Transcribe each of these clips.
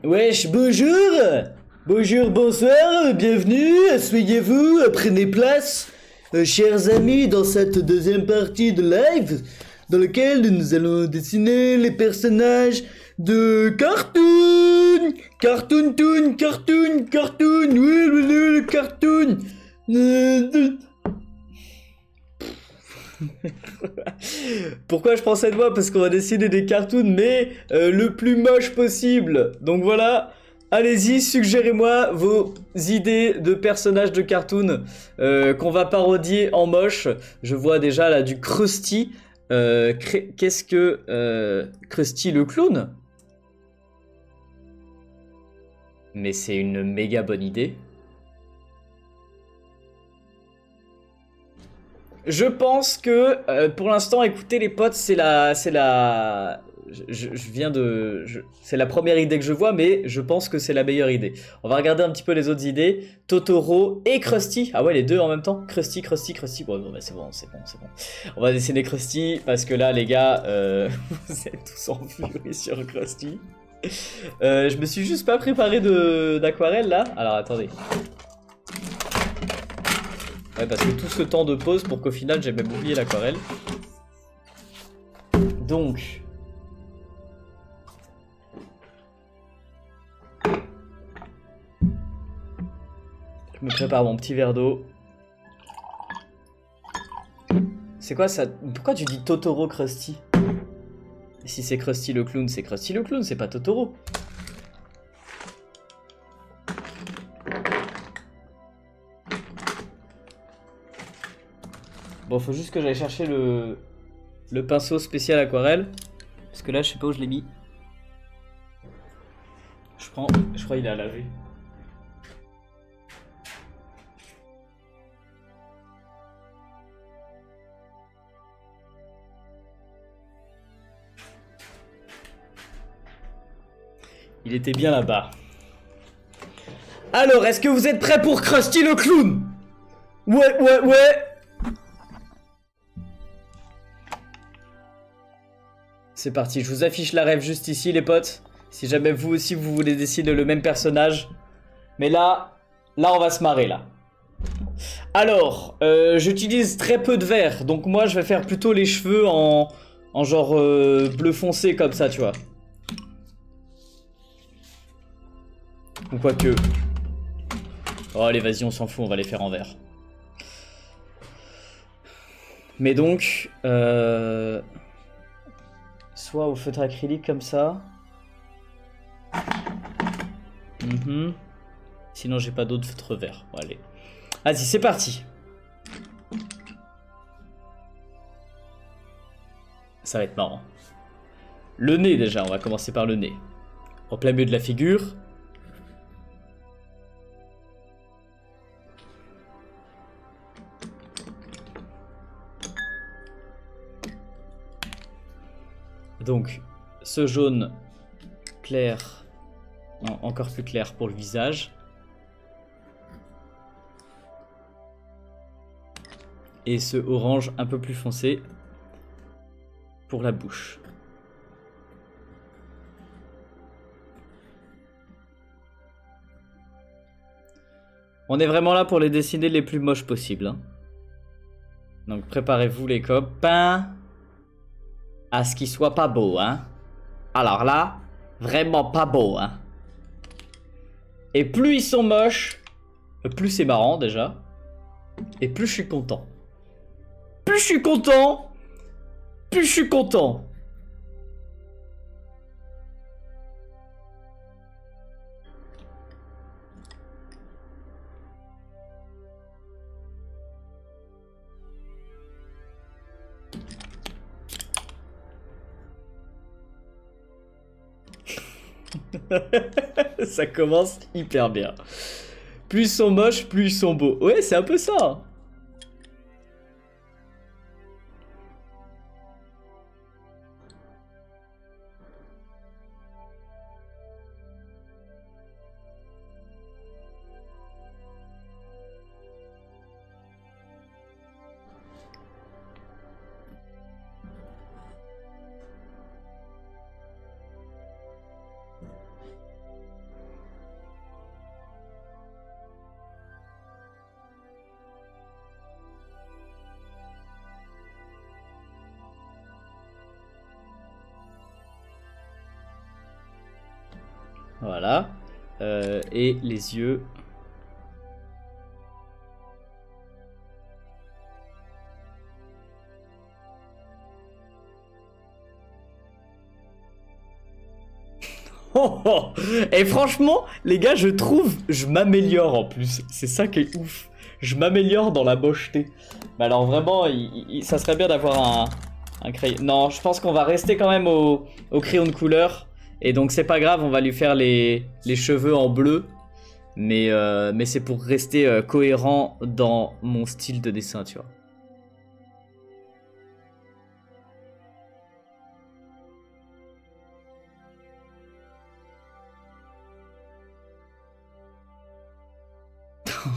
Wesh, bonjour! Bonjour, bonsoir, bienvenue, asseyez-vous, prenez place, chers amis, dans cette deuxième partie de live, dans laquelle nous allons dessiner les personnages de Cartoon! Cartoon Toon, Cartoon, Cartoon, oui, le Cartoon! Pourquoi je prends cette voix? Parce qu'on va dessiner des cartoons, mais le plus moche possible. Donc voilà, allez-y, suggérez-moi vos idées de personnages de cartoon qu'on va parodier en moche. Je vois déjà là du Krusty. Qu'est-ce que Krusty le clown? Mais c'est une méga bonne idée. Je pense que pour l'instant, écoutez les potes, c'est la, je viens de, c'est la première idée que je vois, mais je pense que c'est la meilleure idée. On va regarder un petit peu les autres idées. Totoro et Krusty. Ah ouais, les deux en même temps. Krusty, Krusty, Krusty. Bon, non, mais c'est bon, c'est bon, c'est bon. On va dessiner Krusty parce que là, les gars, vous êtes tous en furie sur Krusty. Je me suis juste pas préparé d'aquarelle là. Alors attendez. Ouais, parce que tout ce temps de pause pour qu'au final j'ai même oublié l'aquarelle. Donc. Je me prépare mon petit verre d'eau. C'est quoi ça? Pourquoi tu dis Totoro Krusty? Si c'est Krusty le clown, c'est Krusty le clown, c'est pas Totoro. Bon, faut juste que j'aille chercher le pinceau spécial aquarelle. Parce que là, je sais pas où je l'ai mis. Je crois qu'il est à laver. Il était bien là-bas. Alors, est-ce que vous êtes prêts pour Krusty le clown? Ouais, ouais, ouais. C'est parti, je vous affiche la rêve juste ici les potes. Si jamais vous aussi vous voulez dessiner le même personnage. Mais là on va se marrer là. Alors, j'utilise très peu de vert. Donc moi je vais faire plutôt les cheveux en genre bleu foncé comme ça tu vois. Ou quoique. Oh allez vas-y on s'en fout, on va les faire en vert. Mais donc... soit au feutre acrylique comme ça. Sinon j'ai pas d'autre feutre vert. Bon, allez. Vas-y, c'est parti. Ça va être marrant. Le nez déjà, on va commencer par le nez. En plein milieu de la figure. Donc, ce jaune clair, encore plus clair pour le visage. Et ce orange un peu plus foncé pour la bouche. On est vraiment là pour les dessiner les plus moches possibles. Hein. Donc préparez-vous les copains à ce qu'il soit pas beau. Hein. Alors là, vraiment pas beau. Hein. Et plus ils sont moches, plus c'est marrant déjà. Et plus je suis content. Plus je suis content, plus je suis content. Ça commence hyper bien. Plus ils sont moches, plus ils sont beaux. Ouais, c'est un peu ça. Hein. Voilà. Et les yeux. Oh, oh. Et franchement, les gars, je trouve, je m'améliore en plus. C'est ça qui est ouf. Je m'améliore dans la mocheté. Mais alors vraiment, ça serait bien d'avoir un crayon. Non, je pense qu'on va rester quand même au crayon de couleur. Et donc c'est pas grave, on va lui faire les cheveux en bleu. Mais c'est pour rester cohérent dans mon style de dessin, tu vois.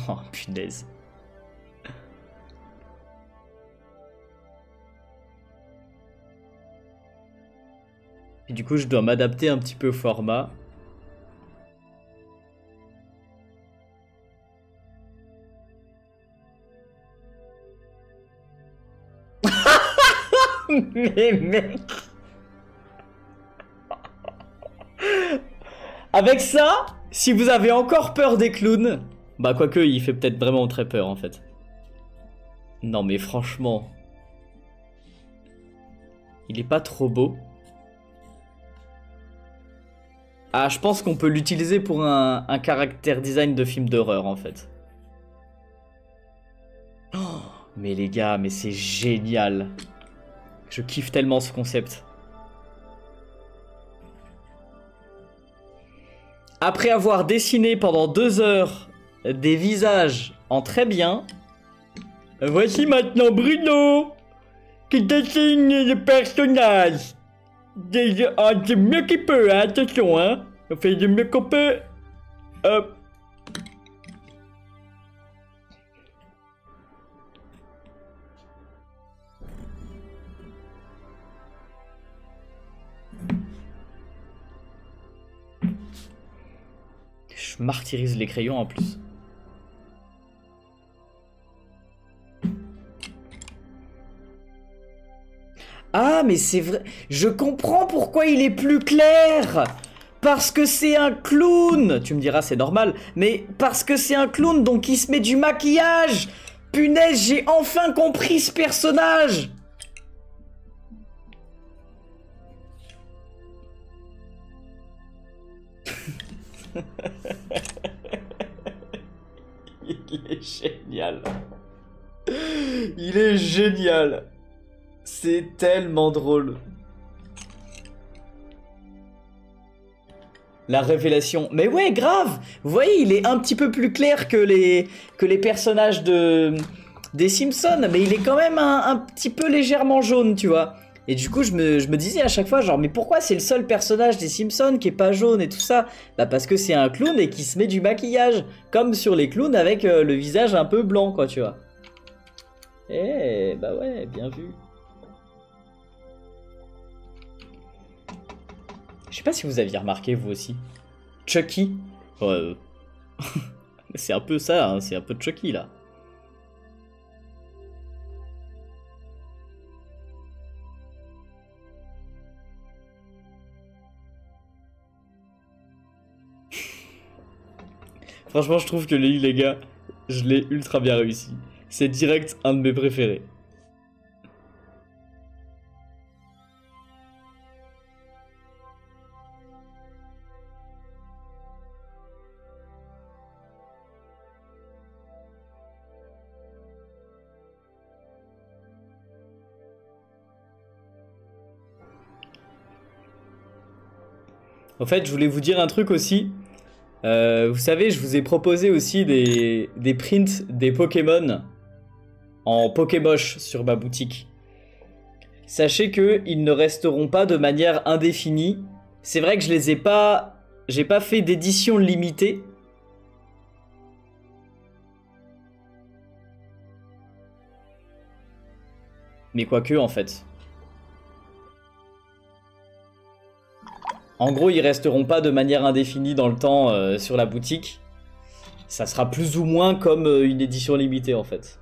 Oh punaise. Et du coup, je dois m'adapter un petit peu au format. Mais mec. Avec ça, si vous avez encore peur des clowns, bah quoique il fait peut-être vraiment très peur en fait. Non mais franchement, il est pas trop beau. Ah, je pense qu'on peut l'utiliser pour un caractère design de film d'horreur en fait. Oh, mais les gars, mais c'est génial. Je kiffe tellement ce concept. Après avoir dessiné pendant 2 heures des visages en très bien, voici maintenant Bruno qui dessine les personnages. C'est mieux qu'il peut, hein, attention, hein. On fait du mieux qu'on peut. Hop. Je martyrise les crayons en plus. Ah, mais c'est vrai. Je comprends pourquoi il est plus clair. Parce que c'est un clown. Tu me diras, c'est normal. Mais parce que c'est un clown, donc il se met du maquillage. Punaise, j'ai enfin compris ce personnage. Il est génial. Il est génial. C'est tellement drôle. La révélation. Mais ouais, grave. Vous voyez, il est un petit peu plus clair que les personnages des Simpsons. Mais il est quand même un petit peu légèrement jaune, tu vois. Et du coup, je me disais à chaque fois, genre, mais pourquoi c'est le seul personnage des Simpsons qui est pas jaune et tout ça? Bah parce que c'est un clown et qui se met du maquillage. Comme sur les clowns avec le visage un peu blanc, quoi, tu vois. Eh, bah ouais, bien vu. Je sais pas si vous aviez remarqué, vous aussi. Chucky. Ouais, c'est un peu ça, hein, c'est un peu Chucky, là. Franchement, je trouve que les gars, je l'ai ultra bien réussi. C'est direct un de mes préférés. En fait, je voulais vous dire un truc aussi. Vous savez, je vous ai proposé aussi des prints des Pokémon en Pokémosh sur ma boutique. Sachez que ils ne resteront pas de manière indéfinie. C'est vrai que je les ai pas, j'ai pas fait d'édition limitée. Mais quoique en fait. En gros, ils resteront pas de manière indéfinie dans le temps sur la boutique. Ça sera plus ou moins comme une édition limitée en fait.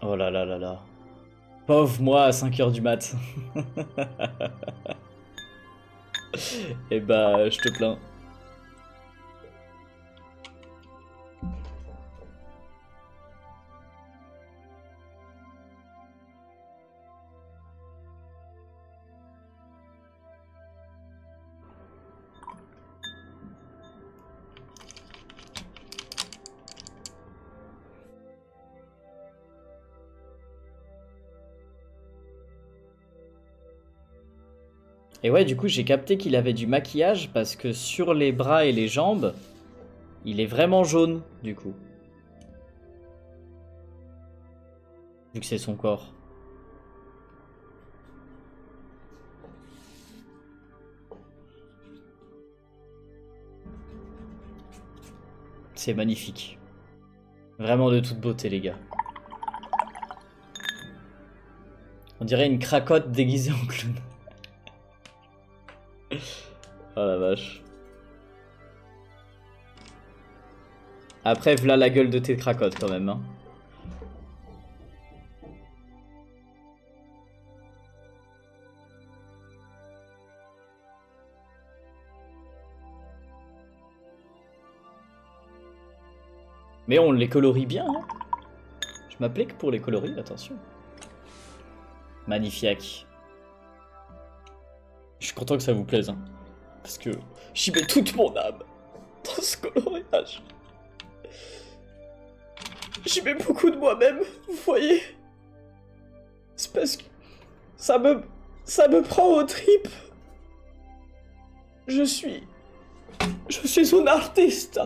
Oh là là là là. Pauvre moi à 5 h du mat. Eh bah, je te plains. Et ouais, du coup, j'ai capté qu'il avait du maquillage parce que sur les bras et les jambes, il est vraiment jaune, du coup. Vu que c'est son corps. C'est magnifique. Vraiment de toute beauté, les gars. On dirait une cracotte déguisée en clown. Oh la vache. Après, v'là la gueule de tes cracottes quand même. Hein. Mais on les colorie bien. Hein. Je m'applique pour les coloris, attention. Magnifique. Je suis content que ça vous plaise. Hein. Parce que j'y mets toute mon âme dans ce coloriage. J'y mets beaucoup de moi-même, vous voyez. C'est parce que ça me prend aux tripes. Je suis un artiste.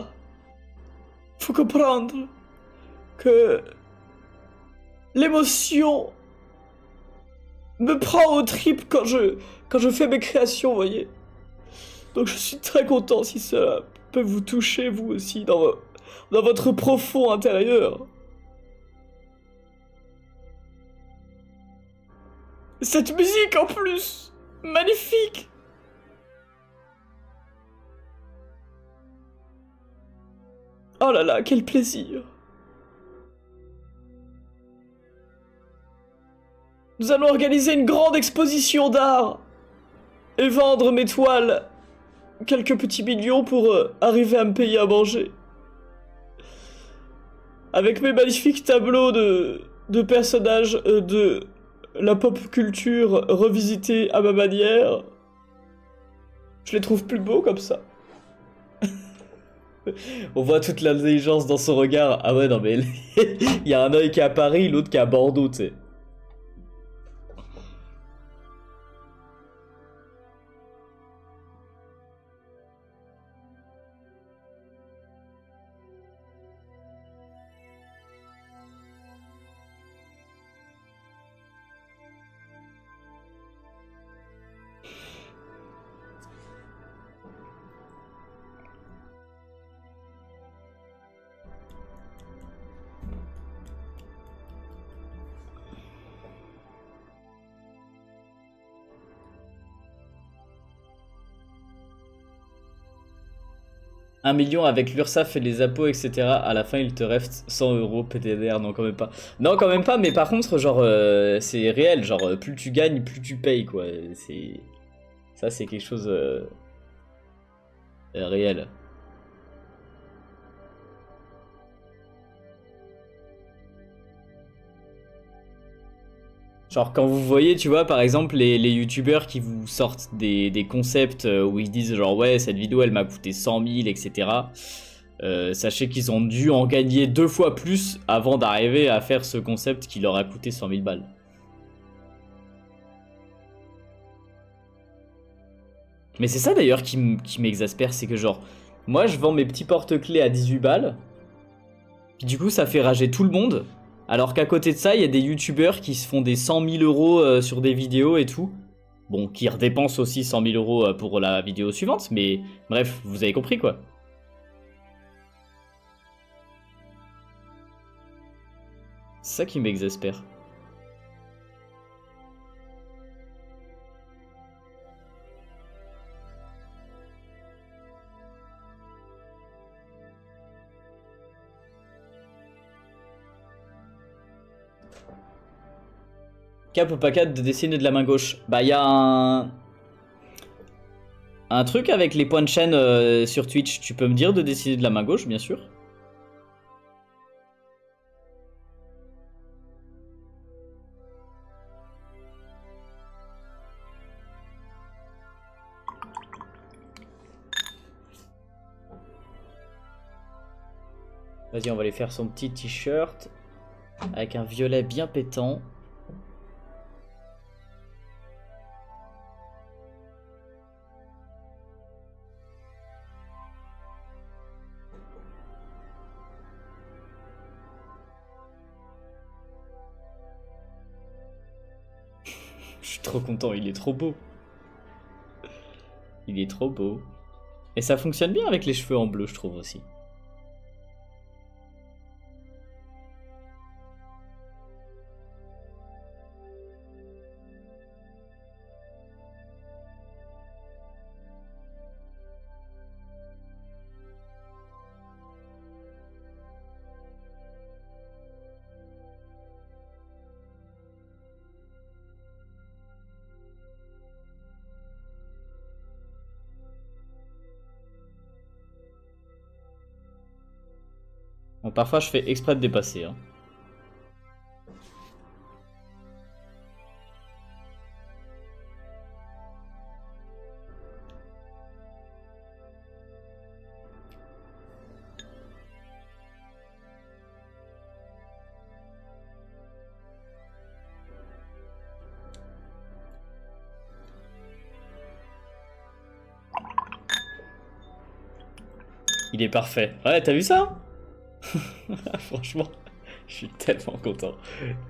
Faut comprendre que l'émotion me prend aux tripes quand je fais mes créations, vous voyez. Donc je suis très content si ça peut vous toucher, vous aussi, dans votre profond intérieur. Cette musique en plus, magnifique. Oh là là, quel plaisir. Nous allons organiser une grande exposition d'art et vendre mes toiles quelques petits millions pour arriver à me payer à manger. Avec mes magnifiques tableaux de personnages de la pop culture revisités à ma manière. Je les trouve plus beaux comme ça. On voit toute l'intelligence dans son regard. Ah ouais, non mais il y a un œil qui est à Paris, l'autre qui est à Bordeaux, tu sais. Un million avec l'URSSAF et les impôts, etc. À la fin, il te reste 100 euros PDR. Non, quand même pas. Non, quand même pas, mais par contre, genre, c'est réel. Genre, plus tu gagnes, plus tu payes, quoi. Ça, c'est quelque chose réel. Genre quand vous voyez, tu vois, par exemple, les youtubeurs qui vous sortent des concepts où ils disent genre ouais, cette vidéo elle m'a coûté 100 000, etc. Sachez qu'ils ont dû en gagner 2 fois plus avant d'arriver à faire ce concept qui leur a coûté 100 000 balles. Mais c'est ça d'ailleurs qui m'exaspère, c'est que genre, moi je vends mes petits porte-clés à 18 balles, puis du coup ça fait rager tout le monde. Alors qu'à côté de ça, il y a des youtubeurs qui se font des 100 000 euros sur des vidéos et tout. Bon, qui redépensent aussi 100 000 euros pour la vidéo suivante, mais bref, vous avez compris quoi. C'est ça qui m'exaspère. Cap ou pas cap de dessiner de la main gauche? Bah, il y a un truc avec les points de chaîne sur Twitch. Tu peux me dire de dessiner de la main gauche, bien sûr. Vas-y, on va aller faire son petit t-shirt avec un violet bien pétant. Je suis trop content, il est trop beau. Il est trop beau. Et ça fonctionne bien avec les cheveux en bleu, je trouve aussi. Bon, parfois, je fais exprès de dépasser. Hein. Il est parfait. Ouais, t'as vu ça? Franchement, je suis tellement content.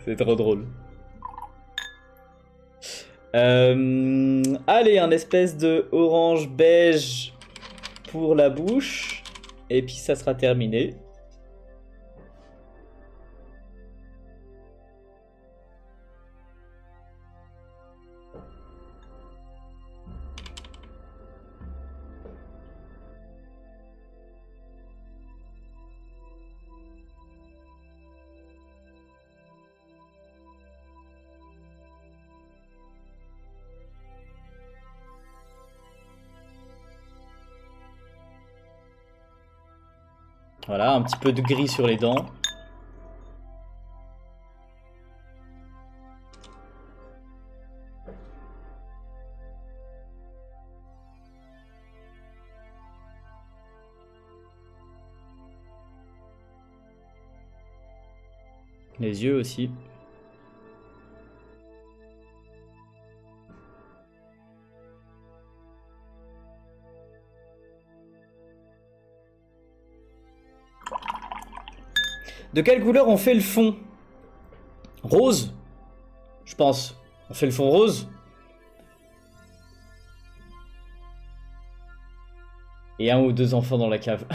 C'est trop drôle. Allez, un espèce de orange beige pour la bouche. Et puis ça sera terminé. Voilà, un petit peu de gris sur les dents. Les yeux aussi. De quelle couleur on fait le fond? Rose, je pense. On fait le fond rose. Et un ou deux enfants dans la cave.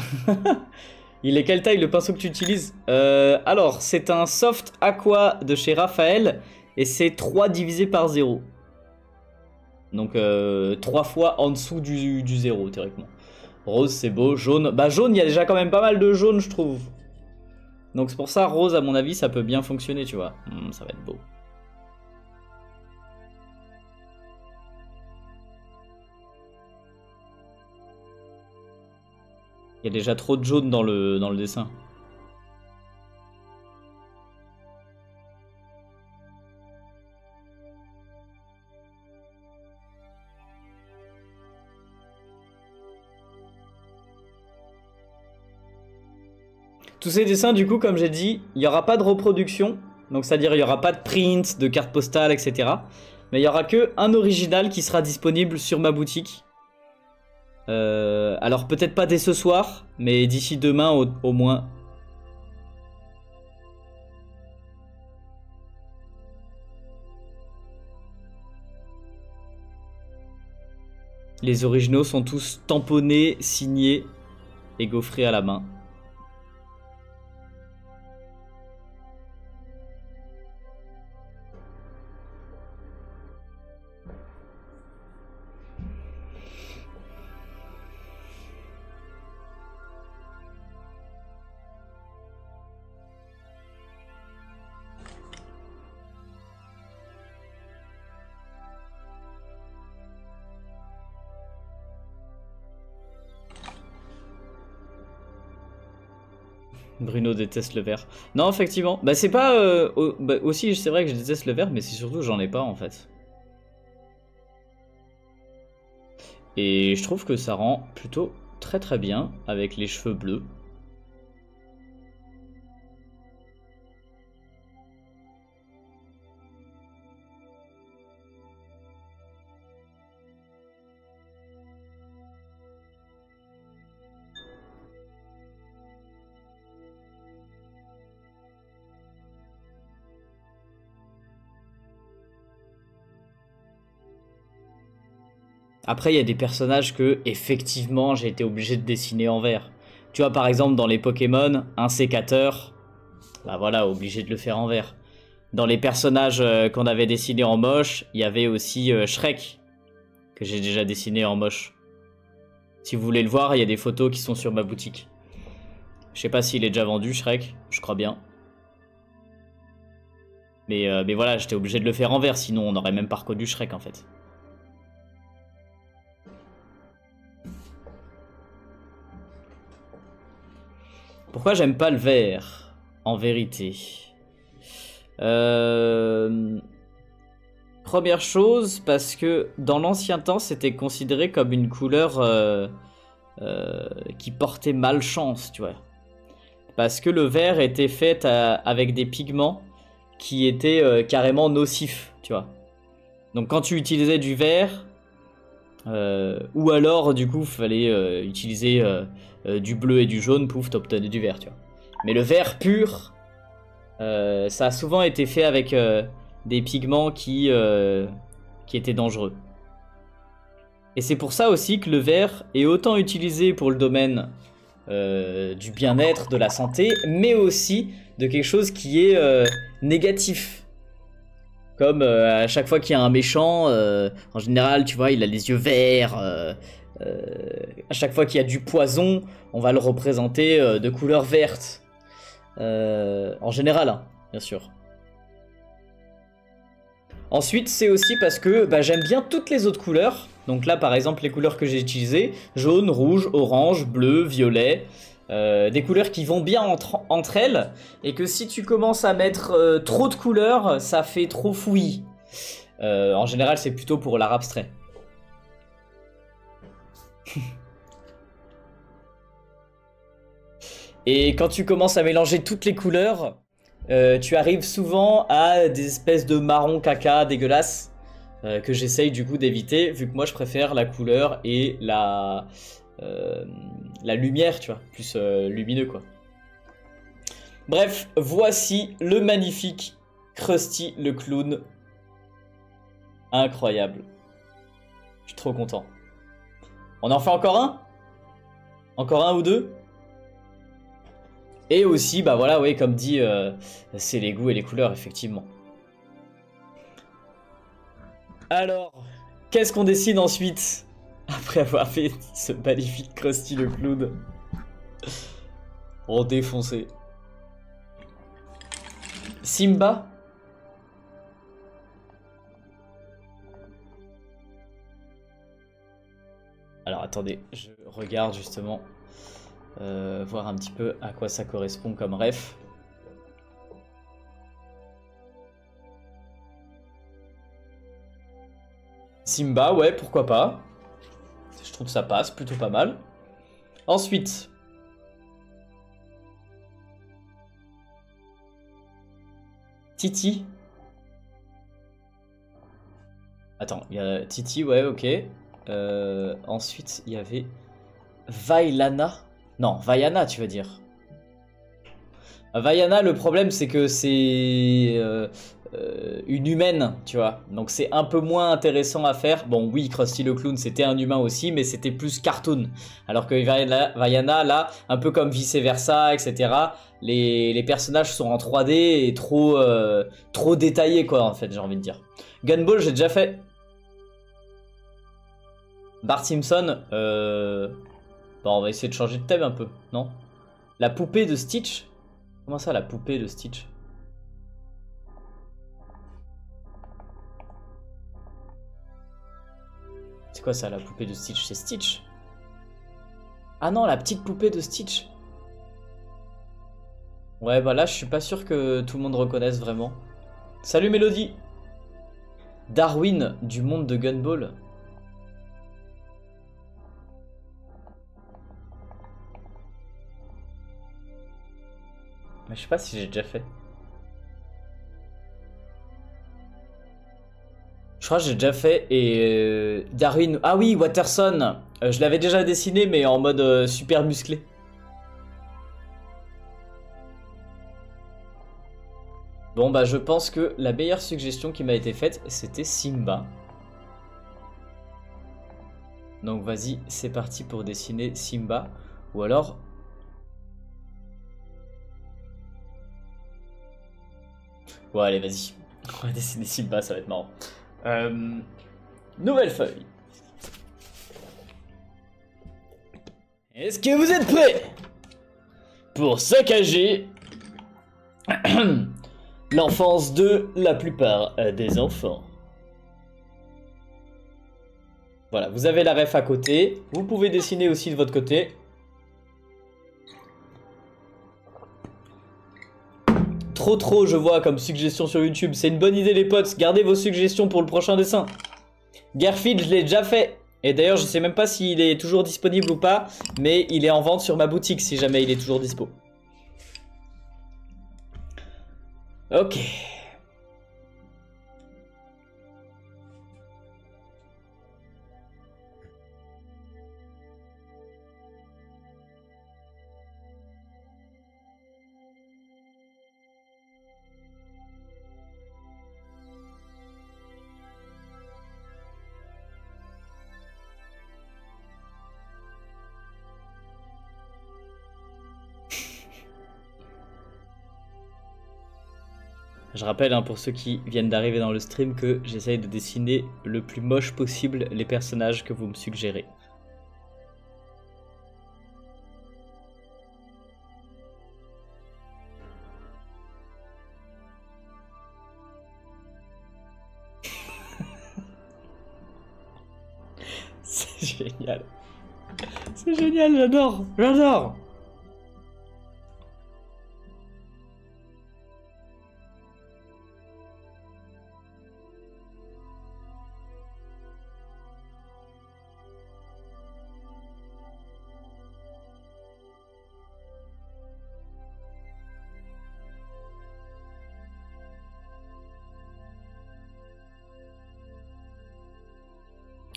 Il est quelle taille le pinceau que tu utilises? Alors, c'est un Soft Aqua de chez Raphaël. Et c'est 3 divisé par 0. Donc 3 fois en dessous du 0, théoriquement. Rose, c'est beau. Jaune. Bah jaune, il y a déjà quand même pas mal de jaune, je trouve. Donc c'est pour ça, rose, à mon avis, ça peut bien fonctionner, tu vois. Ça va être beau. Il y a déjà trop de jaune dans le dessin. Tous ces dessins, du coup, comme j'ai dit, il n'y aura pas de reproduction. Donc, c'est-à-dire, il n'y aura pas de print, de carte postale, etc. Mais il n'y aura que un original qui sera disponible sur ma boutique. Alors, peut-être pas dès ce soir, mais d'ici demain au moins. Les originaux sont tous tamponnés, signés et gaufrés à la main. Bruno déteste le vert. Non, effectivement. Bah, c'est pas... bah, aussi, c'est vrai que je déteste le vert, mais c'est surtout j'en ai pas, en fait. Et je trouve que ça rend plutôt très très bien avec les cheveux bleus. Après, il y a des personnages que, effectivement, j'ai été obligé de dessiner en vert. Tu vois, par exemple, dans les Pokémon, un sécateur, bah voilà, obligé de le faire en vert. Dans les personnages qu'on avait dessinés en moche, il y avait aussi Shrek, que j'ai déjà dessiné en moche. Si vous voulez le voir, il y a des photos qui sont sur ma boutique. Je sais pas s'il est déjà vendu, Shrek, je crois bien. Mais voilà, j'étais obligé de le faire en vert, sinon on n'aurait même pas reconnu Shrek en fait. Pourquoi j'aime pas le vert, en vérité? Première chose, parce que dans l'ancien temps, c'était considéré comme une couleur qui portait malchance, tu vois. Parce que le vert était fait avec des pigments qui étaient carrément nocifs, tu vois. Donc quand tu utilisais du vert, ou alors du coup fallait utiliser du bleu et du jaune, pouf, t'obtenais du vert, tu vois. Mais le vert pur, ça a souvent été fait avec des pigments qui étaient dangereux. Et c'est pour ça aussi que le vert est autant utilisé pour le domaine du bien-être, de la santé, mais aussi de quelque chose qui est négatif. Comme à chaque fois qu'il y a un méchant, en général, tu vois, il a les yeux verts. À chaque fois qu'il y a du poison, on va le représenter de couleur verte. En général, hein, bien sûr. Ensuite, c'est aussi parce que bah, j'aime bien toutes les autres couleurs. Donc là, par exemple, les couleurs que j'ai utilisées, jaune, rouge, orange, bleu, violet. Des couleurs qui vont bien entre elles. Et que si tu commences à mettre trop de couleurs, ça fait trop fouillis. En général, c'est plutôt pour l'art abstrait. Et quand tu commences à mélanger toutes les couleurs, tu arrives souvent à des espèces de marron caca dégueulasses que j'essaye du coup d'éviter, vu que moi je préfère la couleur et la lumière, tu vois, plus lumineux quoi. Bref, voici le magnifique Krusty le clown. Incroyable. Je suis trop content. On en fait encore un? Encore un ou deux? Et aussi, bah voilà, oui, comme dit, c'est les goûts et les couleurs, effectivement. Alors, qu'est-ce qu'on dessine ensuite? Après avoir fait ce magnifique Krusty le clown. Oh, défoncé. Simba? Alors, attendez, je regarde justement. Voir un petit peu à quoi ça correspond comme ref. Simba, ouais, pourquoi pas. Je trouve que ça passe plutôt pas mal. Ensuite. Titi. Attends, il y a Titi, ouais, ok. Ensuite, il y avait Vailana. Non, Vaiana, tu veux dire. Vaiana, le problème, c'est que c'est une humaine, tu vois. Donc c'est un peu moins intéressant à faire. Bon, oui, Krusty le clown, c'était un humain aussi, mais c'était plus cartoon. Alors que Vaiana, là, un peu comme vice-versa, etc., les personnages sont en 3D et trop détaillés, quoi, en fait, j'ai envie de dire. Gunball, j'ai déjà fait. Bart Simpson, bon, on va essayer de changer de thème un peu, non? La poupée de Stitch? Comment ça, la poupée de Stitch? C'est quoi ça, la poupée de Stitch? C'est Stitch? Ah non, la petite poupée de Stitch. Ouais, bah là, je suis pas sûr que tout le monde reconnaisse vraiment. Salut Mélodie! Darwin du monde de Gumball. Mais je sais pas si j'ai déjà fait. Je crois que j'ai déjà fait et Darwin. Ah oui, Watterson. Je l'avais déjà dessiné mais en mode super musclé. Bon bah je pense que la meilleure suggestion qui m'a été faite c'était Simba. Donc vas-y, c'est parti pour dessiner Simba. Ou alors... Ouais allez vas-y. On va dessiner Simba, ça va être marrant. Nouvelle feuille. Est-ce que vous êtes prêts pour saccager l'enfance de la plupart des enfants? Voilà, vous avez la ref à côté. Vous pouvez dessiner aussi de votre côté. Trop, je vois comme suggestion sur YouTube. C'est une bonne idée, les potes. Gardez vos suggestions pour le prochain dessin. Garfield, je l'ai déjà fait. Et d'ailleurs, je sais même pas s'il est toujours disponible ou pas. Mais il est en vente sur ma boutique si jamais il est toujours dispo. Ok. Je rappelle hein, pour ceux qui viennent d'arriver dans le stream que j'essaye de dessiner le plus moche possible les personnages que vous me suggérez. C'est génial. C'est génial, j'adore. J'adore.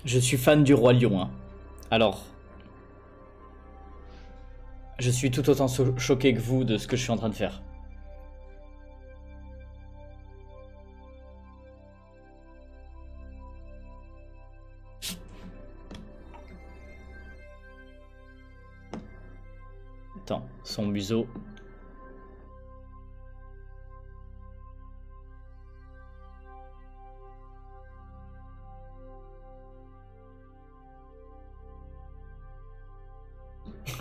Je suis fan du Roi Lion. Hein. Alors, je suis tout autant choqué que vous de ce que je suis en train de faire. Attends, son museau.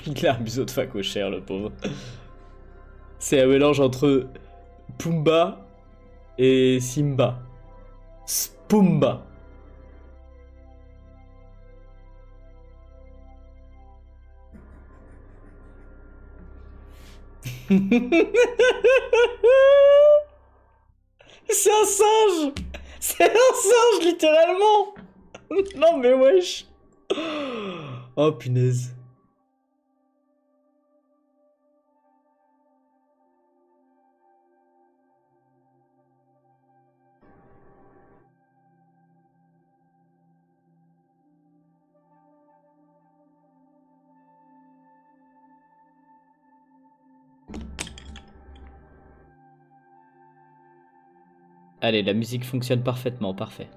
Il a un museau de facochère, le pauvre. C'est un mélange entre Pumba et Simba. Spumba. C'est un singe! C'est un singe, littéralement! Non mais wesh! Oh punaise. Allez, la musique fonctionne parfaitement, parfait.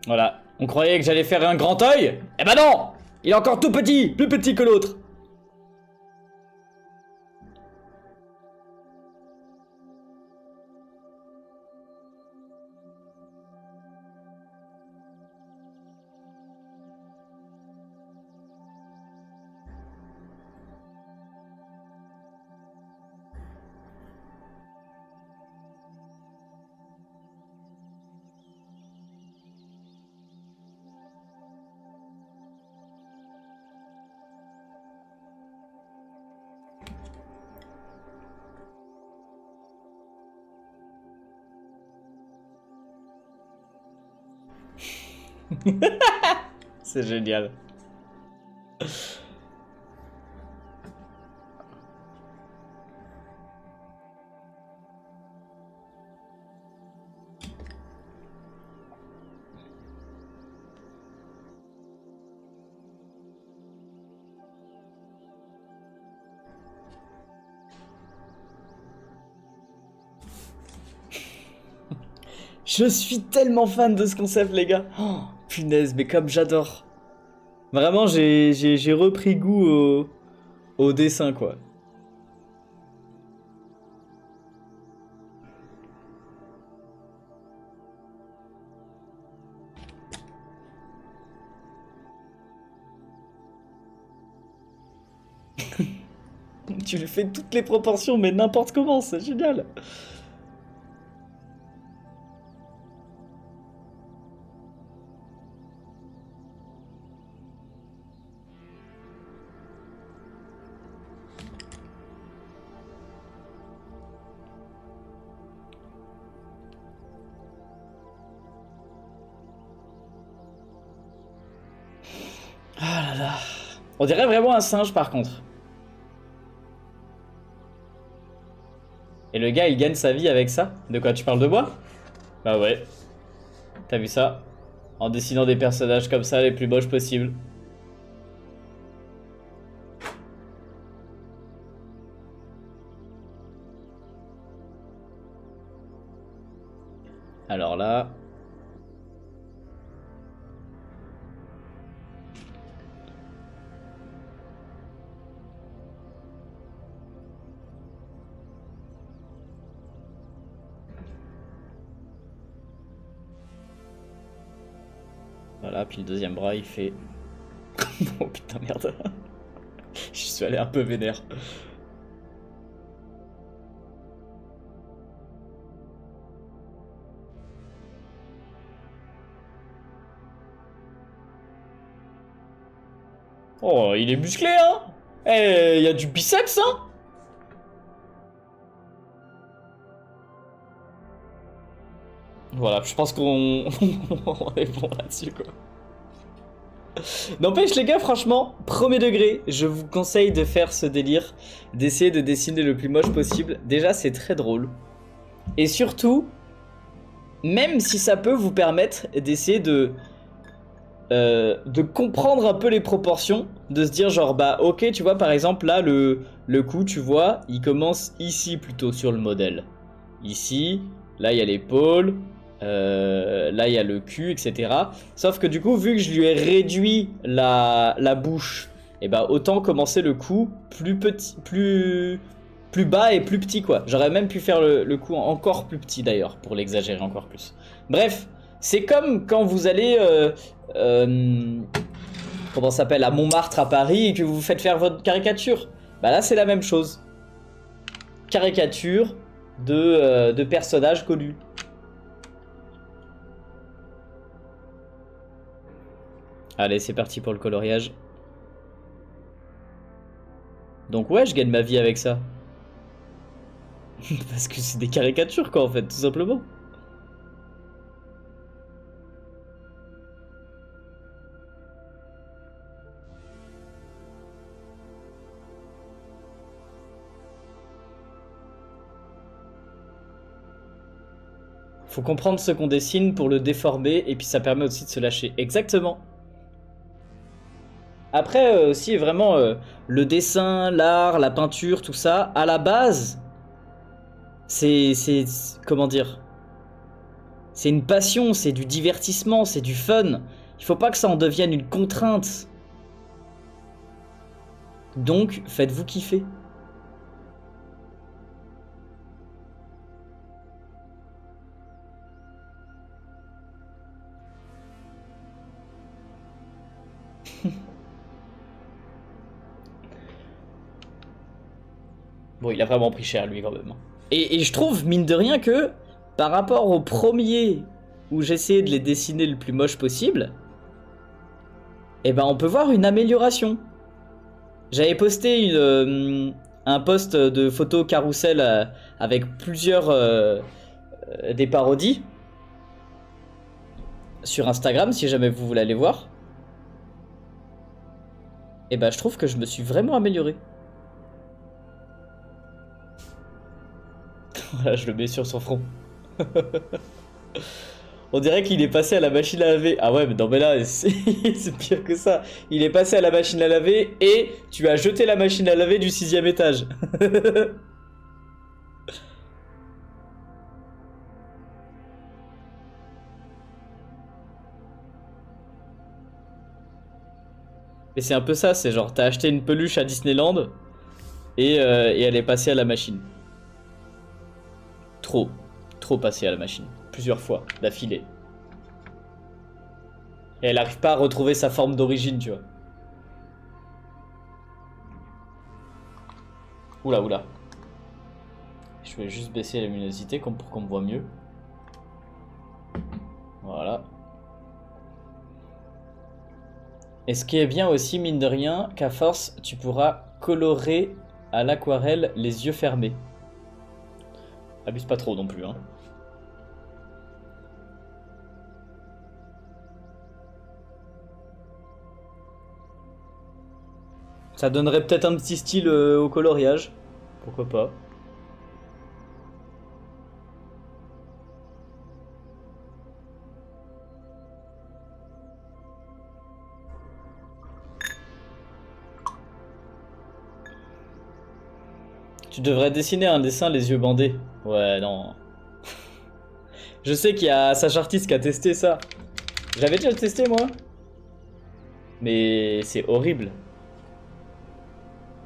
Voilà. On croyait que j'allais faire un grand œil. Eh ben non! Il est encore tout petit, plus petit que l'autre. C'est génial. Je suis tellement fan de ce concept, les gars. Oh, punaise, mais comme j'adore. Vraiment, j'ai repris goût au dessin, quoi. Tu lui fais toutes les proportions, mais n'importe comment, c'est génial. Ah là là. On dirait vraiment un singe par contre. Et le gars il gagne sa vie avec ça? De quoi tu parles de moi? Bah ouais. T'as vu ça? En dessinant des personnages comme ça les plus moches possibles. Alors là... Voilà, puis le deuxième bras il fait... Oh putain merde. Je suis allé un peu vénère. Oh, il est musclé, hein? Eh, il y a du biceps, hein? Voilà, je pense qu'on on est bon là-dessus, quoi. N'empêche, les gars, franchement, premier degré, je vous conseille de faire ce délire, d'essayer de dessiner le plus moche possible. Déjà, c'est très drôle. Et surtout, même si ça peut vous permettre d'essayer de comprendre un peu les proportions, de se dire genre bah ok tu vois par exemple là le coup tu vois il commence ici plutôt sur le modèle, ici là il y a l'épaule, là il y a le cul etc. Sauf que du coup vu que je lui ai réduit la bouche, et bah autant commencer le cou plus petit, plus bas et plus petit quoi. J'aurais même pu faire le cou encore plus petit d'ailleurs pour l'exagérer encore plus. Bref, c'est comme quand vous allez comment ça s'appelle, à Montmartre à Paris et que vous faites faire votre caricature. Bah là c'est la même chose. Caricature de personnages connus. Allez c'est parti pour le coloriage. Donc ouais je gagne ma vie avec ça. Parce que c'est des caricatures quoi en fait tout simplement. Faut comprendre ce qu'on dessine pour le déformer et puis ça permet aussi de se lâcher. Exactement. Après aussi vraiment le dessin, l'art, la peinture, tout ça, à la base, c'est comment dire, C'est une passion, c'est du divertissement, c'est du fun. Il faut pas que ça en devienne une contrainte. Donc, faites-vous kiffer. Bon, il a vraiment pris cher, lui, quand même. Et je trouve, mine de rien, que par rapport au premier, où j'essayais de les dessiner le plus moche possible, eh ben, on peut voir une amélioration. J'avais posté un post de photos carrousel avec plusieurs des parodies sur Instagram, si jamais vous voulez aller voir. Et ben, je trouve que je me suis vraiment amélioré. Voilà, je le mets sur son front. On dirait qu'il est passé à la machine à laver. Ah ouais, mais non, mais là, c'est pire que ça. Il est passé à la machine à laver et tu as jeté la machine à laver du 6e étage. Mais c'est un peu ça, c'est genre, t'as acheté une peluche à Disneyland et elle est passée à la machine. Trop passée à la machine. Plusieurs fois, d'affilée. Et elle arrive pas à retrouver sa forme d'origine, tu vois. Oula, oula. Je vais juste baisser la luminosité pour qu'on me voit mieux. Voilà. Et ce qui est bien aussi, mine de rien, qu'à force, tu pourras colorer à l'aquarelle les yeux fermés. Abuse pas trop non plus, hein. Ça donnerait peut-être un petit style au coloriage. Pourquoi pas. Tu devrais dessiner un dessin les yeux bandés. Ouais, non. Je sais qu'il y a Sach Artist qui a testé ça. J'avais déjà testé moi. Mais c'est horrible.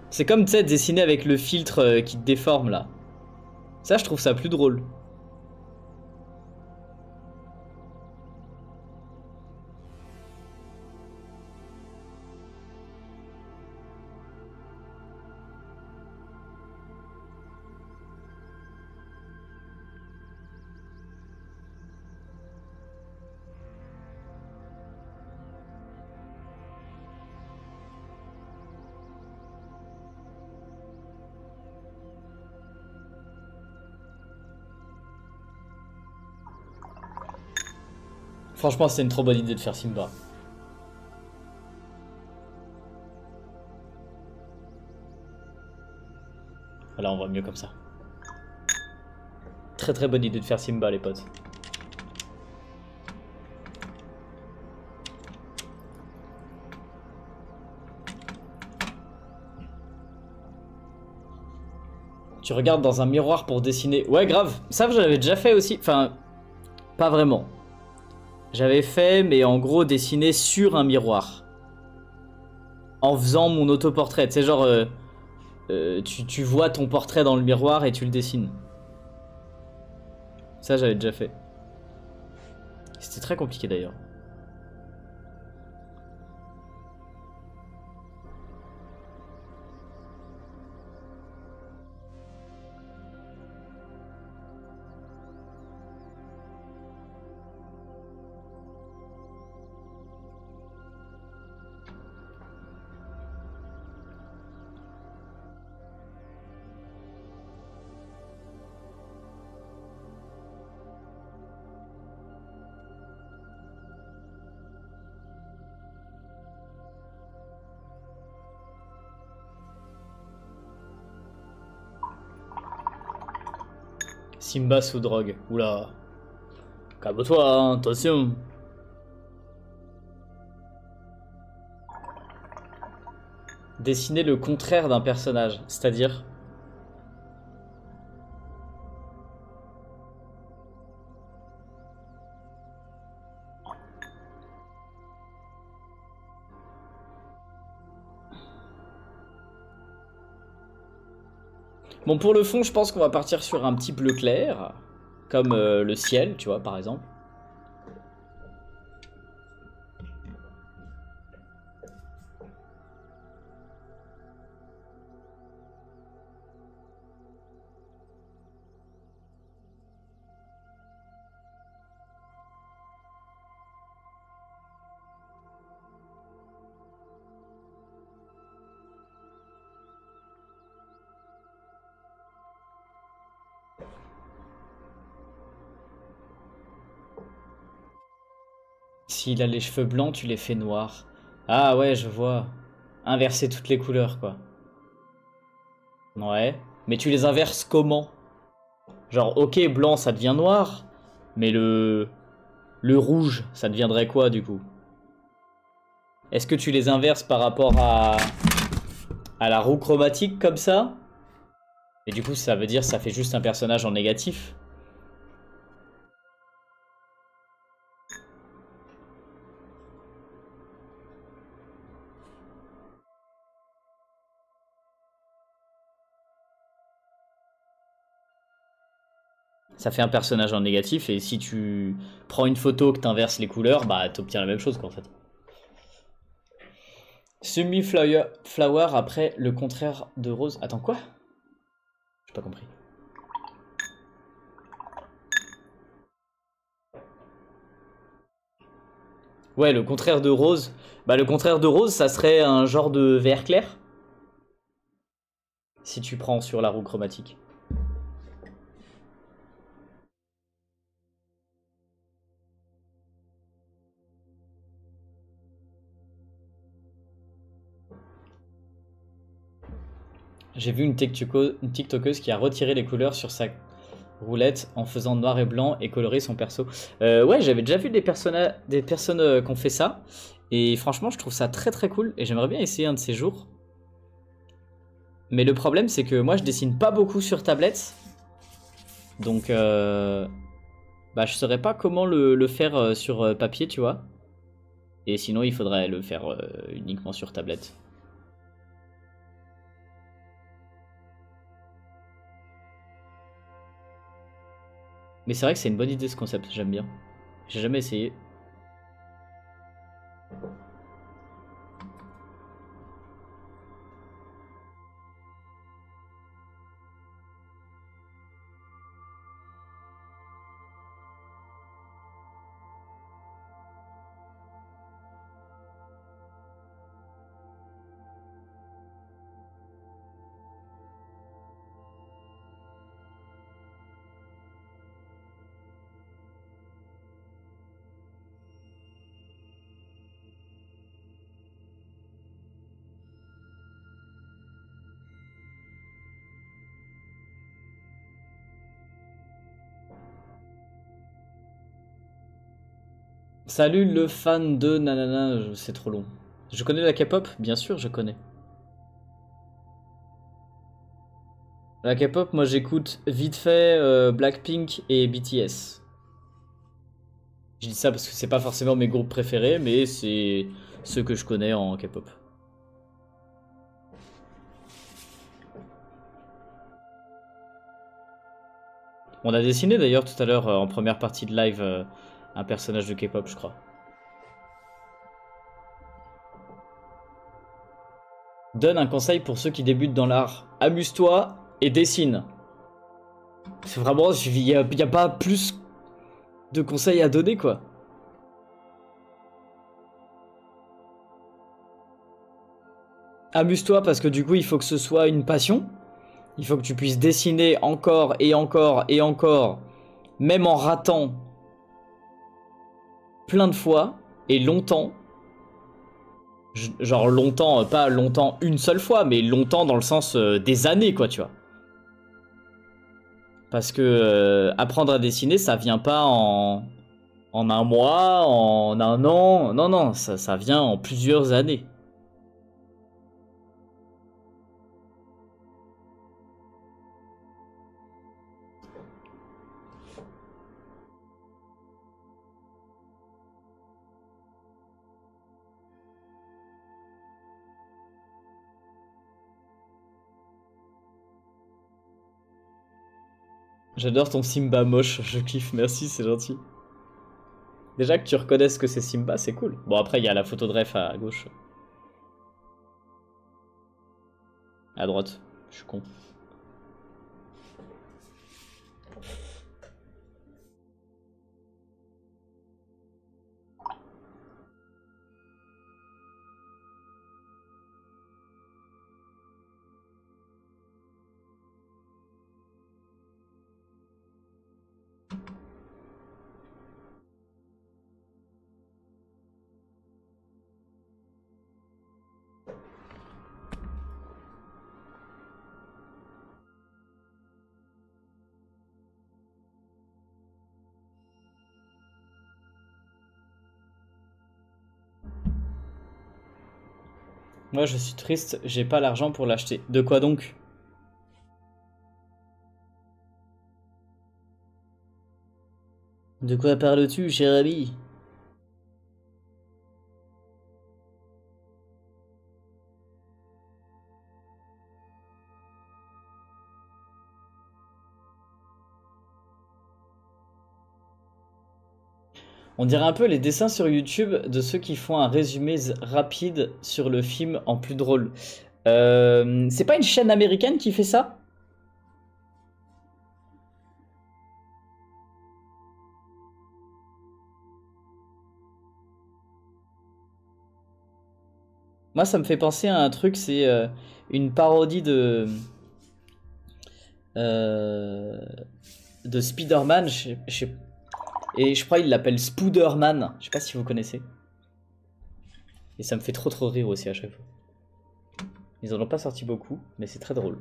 C'est comme, tu sais, dessiner avec le filtre qui te déforme là. Ça, je trouve ça plus drôle. Franchement, c'est une trop bonne idée de faire Simba. Voilà, on voit mieux comme ça. Très bonne idée de faire Simba, les potes. Tu regardes dans un miroir pour dessiner. Ouais, grave. Ça, j'avais déjà fait aussi. Enfin, pas vraiment. J'avais fait, mais en gros, dessiner sur un miroir. En faisant mon autoportrait. Tu sais, genre, tu vois ton portrait dans le miroir et tu le dessines. Ça, j'avais déjà fait. C'était très compliqué d'ailleurs. Simba sous drogue. Oula. Calme-toi, hein, attention. Dessiner le contraire d'un personnage, c'est-à-dire... Bon, pour le fond, je pense qu'on va partir sur un petit bleu clair. Comme le ciel, tu vois, par exemple. S'il a les cheveux blancs, tu les fais noirs. Ah ouais, je vois. Inverser toutes les couleurs, quoi. Ouais. Mais tu les inverses comment? Genre, ok, blanc, ça devient noir. Mais le rouge, ça deviendrait quoi, du coup? Est-ce que tu les inverses par rapport à la roue chromatique, comme ça? Et du coup, ça veut dire ça fait juste un personnage en négatif. Ça fait un personnage en négatif, et si tu prends une photo que t'inverses les couleurs, bah t'obtiens la même chose, quoi, en fait. Semi-flower après le contraire de rose. Attends, quoi? J'ai pas compris. Ouais, le contraire de rose. Bah, le contraire de rose, ça serait un genre de vert clair. Si tu prends sur la roue chromatique. J'ai vu une TikTokeuse qui a retiré les couleurs sur sa roulette en faisant noir et blanc et coloré son perso. Ouais, j'avais déjà vu des personnes qui ont fait ça. Et franchement, je trouve ça très très cool. Et j'aimerais bien essayer un de ces jours. Mais le problème, c'est que moi, je dessine pas beaucoup sur tablette. Donc, bah, je saurais pas comment le faire sur papier, tu vois. Et sinon, il faudrait le faire uniquement sur tablette. Mais c'est vrai que c'est une bonne idée ce concept, j'aime bien. J'ai jamais essayé. Salut le fan de nanana, c'est trop long. Je connais la K-pop? Bien sûr, je connais. La K-pop, moi j'écoute vite fait Blackpink et BTS. Je dis ça parce que c'est pas forcément mes groupes préférés, mais c'est ceux que je connais en K-pop. On a dessiné d'ailleurs tout à l'heure en première partie de live un personnage de K-pop, je crois. Donne un conseil pour ceux qui débutent dans l'art. Amuse-toi et dessine. C'est vraiment, y a pas plus de conseils à donner, quoi. Amuse-toi parce que du coup, il faut que ce soit une passion. Il faut que tu puisses dessiner encore et encore et encore, même en ratant plein de fois et longtemps. Genre longtemps, pas longtemps une seule fois, mais longtemps dans le sens des années, quoi, tu vois. Parce que apprendre à dessiner, ça vient pas en un mois, en un an. Non, non, ça vient en plusieurs années. J'adore ton Simba moche, je kiffe, merci, c'est gentil. Déjà que tu reconnaisses que c'est Simba, c'est cool. Bon, après, il y a la photo de ref à gauche. À droite, je suis con. Moi, je suis triste, j'ai pas l'argent pour l'acheter. De quoi donc? De quoi parles-tu, cher ami? On dirait un peu les dessins sur YouTube de ceux qui font un résumé rapide sur le film en plus drôle. C'est pas une chaîne américaine qui fait ça? Moi, ça me fait penser à un truc, c'est une parodie euh, de Spider-Man. Et je crois qu'il l'appelle Spooderman. Je sais pas si vous connaissez. Et ça me fait trop rire aussi à chaque fois. Ils en ont pas sorti beaucoup, mais c'est très drôle.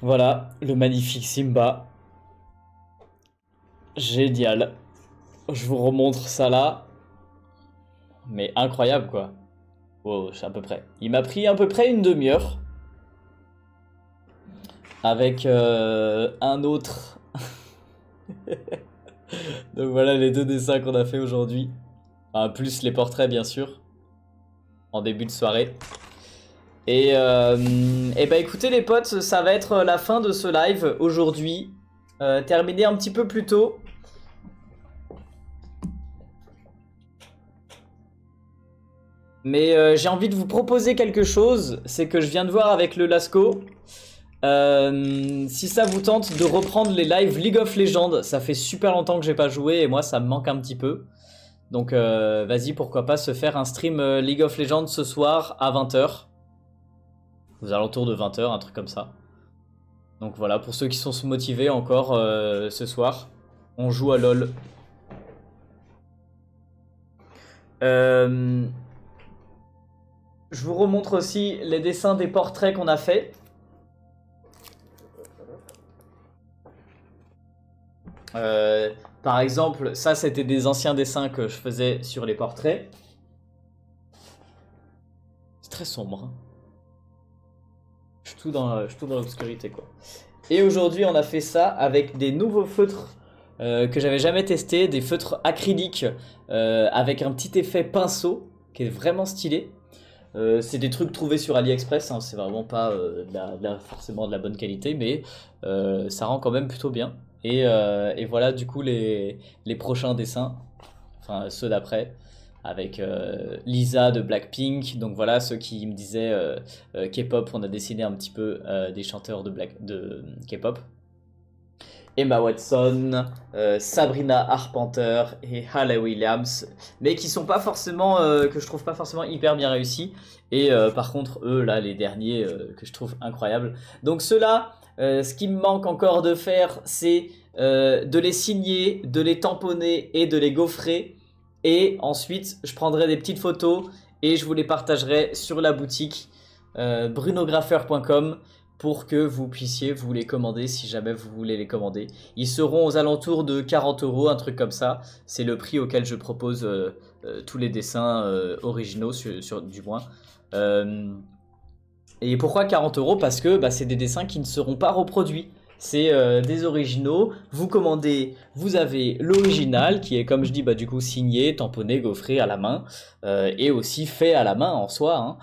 Voilà, le magnifique Simba. Génial. Je vous remontre ça là. Mais incroyable quoi. Wow, c'est à peu près. Il m'a pris à peu près une demi-heure. Avec un autre. Donc voilà les deux dessins qu'on a fait aujourd'hui. Enfin, plus les portraits bien sûr. En début de soirée. Et bah écoutez les potes, ça va être la fin de ce live aujourd'hui. Terminé un petit peu plus tôt. Mais j'ai envie de vous proposer quelque chose. C'est que je viens de voir avec le Lasco. Si ça vous tente de reprendre les lives League of Legends. Ça fait super longtemps que j'ai pas joué et moi ça me manque un petit peu. Donc vas-y, pourquoi pas se faire un stream League of Legends ce soir à 20h. Aux alentours de 20h, un truc comme ça. Donc voilà, pour ceux qui sont motivés encore ce soir, on joue à LoL. Je vous remontre aussi les dessins des portraits qu'on a fait. Par exemple, ça c'était des anciens dessins que je faisais sur les portraits. C'est très sombre. Hein. Je suis tout dans l'obscurité quoi. Et aujourd'hui on a fait ça avec des nouveaux feutres que j'avais jamais testé, des feutres acryliques avec un petit effet pinceau qui est vraiment stylé. C'est des trucs trouvés sur AliExpress, hein, c'est vraiment pas forcément de la bonne qualité, mais ça rend quand même plutôt bien. Et voilà du coup les prochains dessins, enfin ceux d'après, avec Lisa de Blackpink. Donc voilà, ceux qui me disaient K-pop, on a dessiné un petit peu des chanteurs de K-pop. Emma Watson, Sabrina Carpenter et Halle Williams, mais qui sont pas forcément, que je trouve pas forcément hyper bien réussis. Et par contre, eux là, les derniers que je trouve incroyables. Donc ceux-là, Ce qui me manque encore de faire, c'est de les signer, de les tamponner et de les gaufrer. Et ensuite, je prendrai des petites photos et je vous les partagerai sur la boutique brunograffeur.com pour que vous puissiez vous les commander si jamais vous voulez les commander. Ils seront aux alentours de 40 €, un truc comme ça. C'est le prix auquel je propose tous les dessins originaux, du moins. Et pourquoi 40 €? Parce que bah, c'est des dessins qui ne seront pas reproduits. C'est des originaux, vous commandez, vous avez l'original qui est comme je dis bah, du coup signé, tamponné, gaufré à la main et aussi fait à la main en soi. Hein.